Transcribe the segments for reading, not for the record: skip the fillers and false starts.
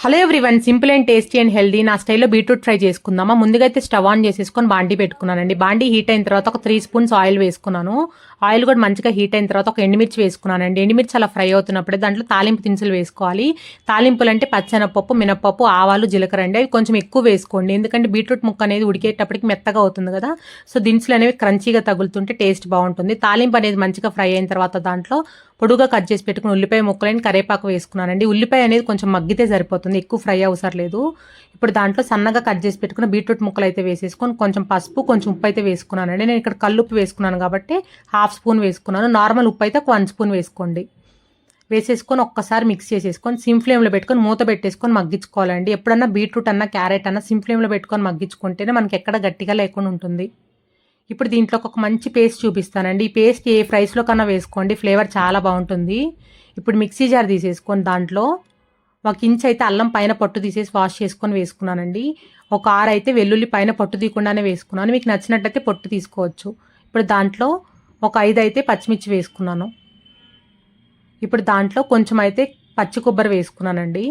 Hello everyone, simple and tasty and healthy నా స్టైల్లో beetroot fry చేసుకుందామా. ముందుగా అయితే స్టవ్ ఆన్ చేసేసుకొని బాండీ పెట్టుకున్నానండి. బాండీ హీట్ అయిన తర్వాత ఒక 3 స్పూన్స్ ఆయిల్ వేసుకున్నాను. ఆయిల్ కూడా మంచిగా హీట్ అయిన తర్వాత ఒక ఎండుమిర్చి వేసుకున్నానండి. ఎండుమిర్చి అలా ఫ్రై అవుతున్నప్పుడే దాంట్లో తాలింపు దినుసులు వేసుకోవాలి. తాలింపులు అంటే పచ్చెనపప్పు, మినపప్పు, ఆవాలు, జీలకర్ర అండి. అవి కొంచెం ఎక్కువ వేసుకోండి, ఎందుకంటే బీట్రూట్ ముక్క అనేది ఉడికేటప్పటికి మెత్తగా అవుతుంది కదా. సో దినుసులు అనేవి క్రంచీగా తగులుతుంటే టేస్ట్ బాగుంటుంది. తాలింపు అనేది మంచిగా ఫ్రై అయిన తర్వాత దాంట్లో పొడుగా కట్ చేసి పెట్టుకుని ఉల్లిపాయ ముక్కలని కరేపాకు వేసుకున్నానండి. ఉల్లిపాయ అనేది కొంచెం మగ్గితే సరిపోతుంది, ఎక్కువ ఫ్రై అవసరం లేదు. ఇప్పుడు దాంట్లో సన్నగా కట్ చేసి పెట్టుకున్న బీట్రూట్ ముక్కలు అయితే వేసేసుకొని కొంచెం పసుపు, కొంచెం ఉప్పు అయితే వేసుకున్నానండి. నేను ఇక్కడ కల్లుప్పు వేసుకున్నాను కాబట్టి 1/2 స్పూన్ వేసుకున్నాను. నార్మల్ ఉప్పు అయితే 1 స్పూన్ వేసుకోండి. వేసేసుకొని ఒక్కసారి మిక్స్ చేసేసుకొని సిమ్ ఫ్లేమ్లో పెట్టుకొని మూత పెట్టేసుకొని మగ్గించుకోవాలండి. ఎప్పుడన్నా బీట్రూట్ అన్నా క్యారెట్ అన్నా సిమ్ ఫ్లేమ్లో పెట్టుకొని మగ్గించుకుంటేనే మనకి ఎక్కడ గట్టిగా లేకుండా ఉంటుంది. ఇప్పుడు దీంట్లోకి ఒక మంచి పేస్ట్ చూపిస్తానండి. ఈ పేస్ట్ ఏ ఫ్రైస్లో కన్నా వేసుకోండి, ఫ్లేవర్ చాలా బాగుంటుంది. ఇప్పుడు మిక్సీ జార్ తీసేసుకొని దాంట్లో 1 ఇంచ్ అయితే అల్లం పైన పొట్టు తీసేసి వాష్ చేసుకొని వేసుకున్నానండి. ఒక 6 అయితే వెల్లుల్లి పైన పొట్టు తీయకుండానే వేసుకున్నాను. మీకు నచ్చినట్టయితే పొట్టు తీసుకోవచ్చు. ఇప్పుడు దాంట్లో ఒక 5 అయితే పచ్చిమిర్చి వేసుకున్నాను. ఇప్పుడు దాంట్లో కొంచెం అయితే పచ్చి కొబ్బరి వేసుకున్నానండి.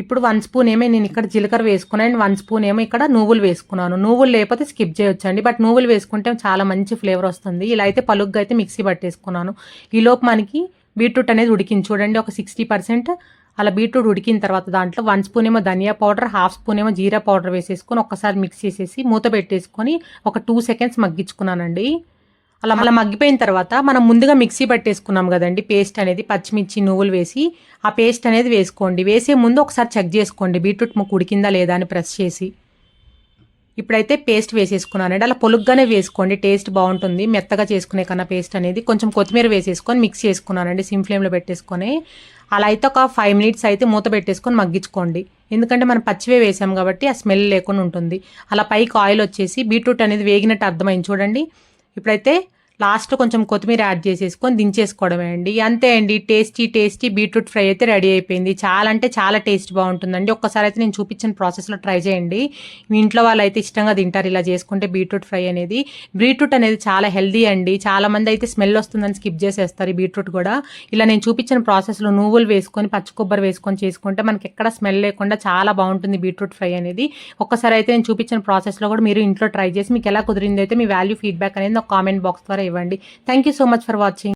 ఇప్పుడు 1 స్పూన్ ఏమో నేను ఇక్కడ జీలకర్ర వేసుకున్నాను అండ్ 1 స్పూన్ ఏమో ఇక్కడ నువ్వులు వేసుకున్నాను. నువ్వులు లేకపోతే స్కిప్ చేయొచ్చండి, బట్ నువ్వులు వేసుకుంటే చాలా మంచి ఫ్లేవర్ వస్తుంది. ఇలా అయితే పలుగ్గా అయితే మిక్సీ పట్టేసుకున్నాను. ఈలోపు మనకి బీట్రూట్ అనేది ఉడికింది చూడండి, ఒక 60% అలా బీట్రూట్ ఉడికిన తర్వాత దాంట్లో 1 స్పూన్ ఏమో ధనియా పౌడర్, 1/2 స్పూన్ ఏమో జీరా పౌడర్ వేసేసుకొని ఒక్కసారి మిక్స్ చేసేసి మూత పెట్టేసుకొని ఒక 2 సెకండ్స్ మగ్గించుకున్నానండి. అలా మగ్గిపోయిన తర్వాత మనం ముందుగా మిక్సీ పట్టేసుకున్నాం కదండి పేస్ట్ అనేది, పచ్చిమిర్చి నువ్వులు వేసి ఆ పేస్ట్ అనేది వేసుకోండి. వేసే ముందు ఒకసారి చెక్ చేసుకోండి బీట్రూట్ ముక్క ఉడికిందా లేదా అని ప్రెస్ చేసి. ఇప్పుడైతే పేస్ట్ వేసేసుకున్నానండి. అలా పొలుగ్గానే వేసుకోండి, టేస్ట్ బాగుంటుంది మెత్తగా చేసుకునే కన్నా. పేస్ట్ అనేది కొంచెం కొత్తిమీర వేసేసుకొని మిక్స్ చేసుకున్నానండి సిమ్ ఫ్లేమ్లో పెట్టేసుకొని. అలా అయితే ఒక 5 మినిట్స్ అయితే మూత పెట్టేసుకొని మగ్గించుకోండి, ఎందుకంటే మనం పచ్చివే వేసాం కాబట్టి ఆ స్మెల్ లేకుండా ఉంటుంది. అలా పైకి ఆయిల్ వచ్చేసి బీట్రూట్ అనేది వేగినట్టు అర్థమైంది చూడండి. ఇప్పుడైతే లాస్ట్ కొంచెం కొత్తిమీర యాడ్ చేసేసుకొని దించేసుకోవడమే అండి. అంతే అండి, టేస్టీ బీట్రూట్ ఫ్రై అయితే రెడీ అయిపోయింది. చాలా అంటే చాలా టేస్ట్ బాగుంటుందండి. ఒక్కసారి అయితే నేను చూపించిన ప్రాసెస్లో ట్రై చేయండి. మీ ఇంట్లో వాళ్ళు అయితే ఇష్టంగా తింటారు ఇలా చేసుకుంటే బీట్రూట్ ఫ్రై అనేది. బీట్రూట్ అనేది చాలా హెల్దీ అండి. చాలా మంది అయితే స్మెల్ వస్తుందని స్కిప్ చేసేస్తారు ఈ బీట్రూట్ కూడా. ఇలా నేను చూపించిన ప్రాసెస్లో నువ్వులు వేసుకొని పచ్చి కొబ్బరి వేసుకొని చేసుకుంటే మనకి ఎక్కడ స్మెల్ లేకుండా చాలా బాగుంటుంది బీట్రూట్ ఫ్రై అనేది. ఒక్కసారి అయితే నేను చూపించిన ప్రాసెస్లో కూడా మీరు ఇంట్లో ట్రై చేసి మీకు ఎలా కుదిరింది అయితే మీ వాల్యూ ఫీడ్బ్యాక్ అనేది నాకు కామెంట్ బాక్స్ ద్వారా ఇవ్వండి. Thank you so much for watching.